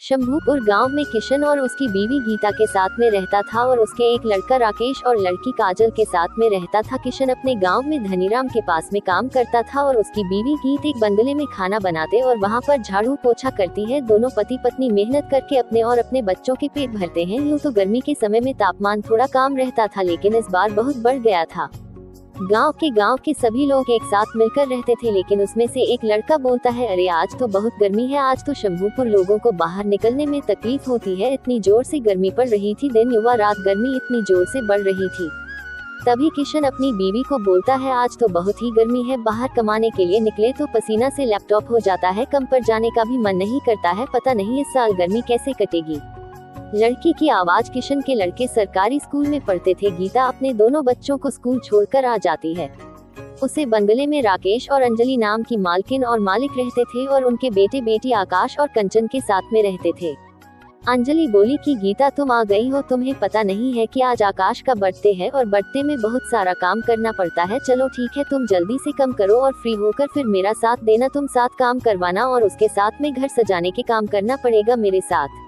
शंभूपुर गांव में किशन और उसकी बीवी गीता के साथ में रहता था और उसके एक लड़का राकेश और लड़की काजल के साथ में रहता था। किशन अपने गांव में धनीराम के पास में काम करता था और उसकी बीवी गीत एक बंगले में खाना बनाते और वहां पर झाड़ू पोछा करती है। दोनों पति पत्नी मेहनत करके अपने और अपने बच्चों के पेट भरते हैं। यूँ तो गर्मी के समय में तापमान थोड़ा कम रहता था, लेकिन इस बार बहुत बढ़ गया था। गांव के सभी लोग एक साथ मिलकर रहते थे, लेकिन उसमें से एक लड़का बोलता है, अरे आज तो बहुत गर्मी है, आज तो शंभूपुर लोगों को बाहर निकलने में तकलीफ होती है। इतनी जोर से गर्मी पड़ रही थी, दिन युवा रात गर्मी इतनी जोर से बढ़ रही थी। तभी किशन अपनी बीवी को बोलता है, आज तो बहुत ही गर्मी है, बाहर कमाने के लिए निकले तो पसीना से लैपटॉप हो जाता है, कम पर जाने का भी मन नहीं करता है, पता नहीं इस साल गर्मी कैसे कटेगी। लड़की की आवाज। किशन के लड़के सरकारी स्कूल में पढ़ते थे। गीता अपने दोनों बच्चों को स्कूल छोड़कर आ जाती है। उसे बंगले में राकेश और अंजलि नाम की मालकिन और मालिक रहते थे और उनके बेटे बेटी आकाश और कंचन के साथ में रहते थे। अंजलि बोली कि गीता तुम आ गई हो, तुम्हें पता नहीं है कि आज आकाश का बर्थडे है और बर्थडे में बहुत सारा काम करना पड़ता है। चलो ठीक है, तुम जल्दी से कम करो और फ्री होकर फिर मेरा साथ देना, तुम साथ काम करवाना और उसके साथ में घर सजाने के काम करना पड़ेगा मेरे साथ।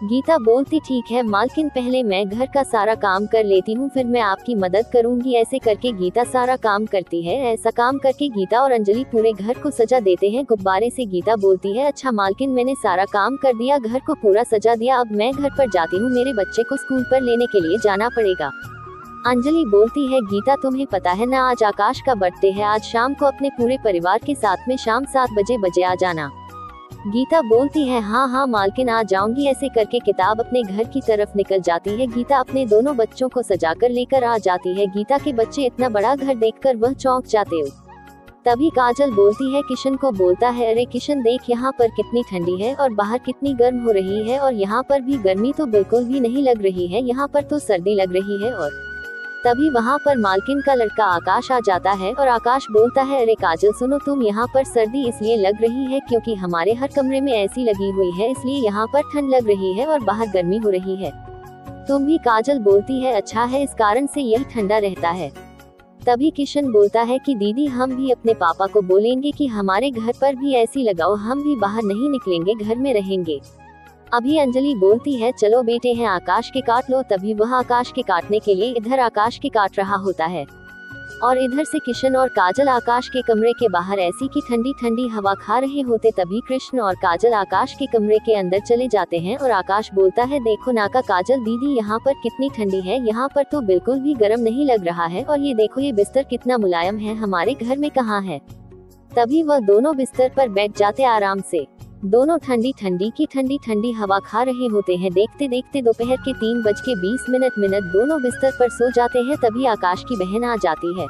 गीता बोलती, ठीक है मालकिन, पहले मैं घर का सारा काम कर लेती हूँ, फिर मैं आपकी मदद करूँगी। ऐसे करके गीता सारा काम करती है। ऐसा काम करके गीता और अंजलि पूरे घर को सजा देते हैं गुब्बारे से। गीता बोलती है, अच्छा मालकिन, मैंने सारा काम कर दिया, घर को पूरा सजा दिया, अब मैं घर पर जाती हूँ, मेरे बच्चे को स्कूल पर लेने के लिए जाना पड़ेगा। अंजलि बोलती है, गीता तुम्हें पता है ना, आज आकाश का बर्थडे है, आज शाम को अपने पूरे परिवार के साथ में शाम 7 बजे आ जाना। गीता बोलती है, हाँ मालकिन, आ जाऊंगी। ऐसे करके किताब अपने घर की तरफ निकल जाती है। गीता अपने दोनों बच्चों को सजाकर लेकर आ जाती है। गीता के बच्चे इतना बड़ा घर देखकर वह चौंक जाते हो। तभी काजल बोलती है, किशन को बोलता है, अरे किशन देख, यहाँ पर कितनी ठंडी है और बाहर कितनी गर्म हो रही है, और यहाँ पर भी गर्मी तो बिल्कुल भी नहीं लग रही है, यहाँ पर तो सर्दी लग रही है। और तभी वहाँ पर मालकिन का लड़का आकाश आ जाता है और आकाश बोलता है, अरे काजल सुनो, तुम यहाँ पर सर्दी इसलिए लग रही है क्योंकि हमारे हर कमरे में ऐसी लगी हुई है, इसलिए यहाँ पर ठंड लग रही है और बाहर गर्मी हो रही है। तुम भी? काजल बोलती है, अच्छा है, इस कारण से यह ठंडा रहता है। तभी किशन बोलता है कि दीदी, हम भी अपने पापा को बोलेंगे कि हमारे घर पर भी ऐसी लगाओ, हम भी बाहर नहीं निकलेंगे, घर में रहेंगे। अभी अंजलि बोलती है, चलो बेटे हैं आकाश के काट लो। तभी वह आकाश के काटने के लिए इधर आकाश के काट रहा होता है और इधर से किशन और काजल आकाश के कमरे के बाहर ऐसी की ठंडी ठंडी हवा खा रहे होते। तभी कृष्ण और काजल आकाश के कमरे के अंदर चले जाते हैं और आकाश बोलता है, देखो नाका काजल दीदी, यहाँ पर कितनी ठंडी है, यहाँ पर तो बिल्कुल भी गर्म नहीं लग रहा है, और ये देखो ये बिस्तर कितना मुलायम है, हमारे घर में कहाँ है। तभी वह दोनों बिस्तर पर बैठ जाते आराम से। दोनों ठंडी ठंडी हवा खा रहे होते हैं। देखते देखते दोपहर के 3:20 दोनों बिस्तर पर सो जाते हैं। तभी आकाश की बहन आ जाती है,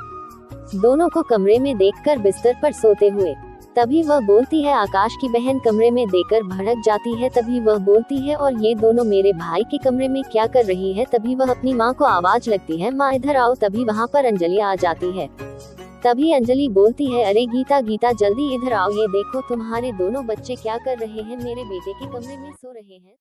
दोनों को कमरे में देखकर बिस्तर पर सोते हुए। तभी वह बोलती है, आकाश की बहन कमरे में देखकर भड़क जाती है। तभी वह बोलती है, और ये दोनों मेरे भाई के कमरे में क्या कर रही है। तभी वह अपनी माँ को आवाज लगती है, माँ इधर आओ। तभी वहाँ पर अंजलि आ जाती है। तभी अंजलि बोलती है, अरे गीता जल्दी इधर आओ, ये देखो तुम्हारे दोनों बच्चे क्या कर रहे हैं, मेरे बेटे के कमरे में सो रहे हैं।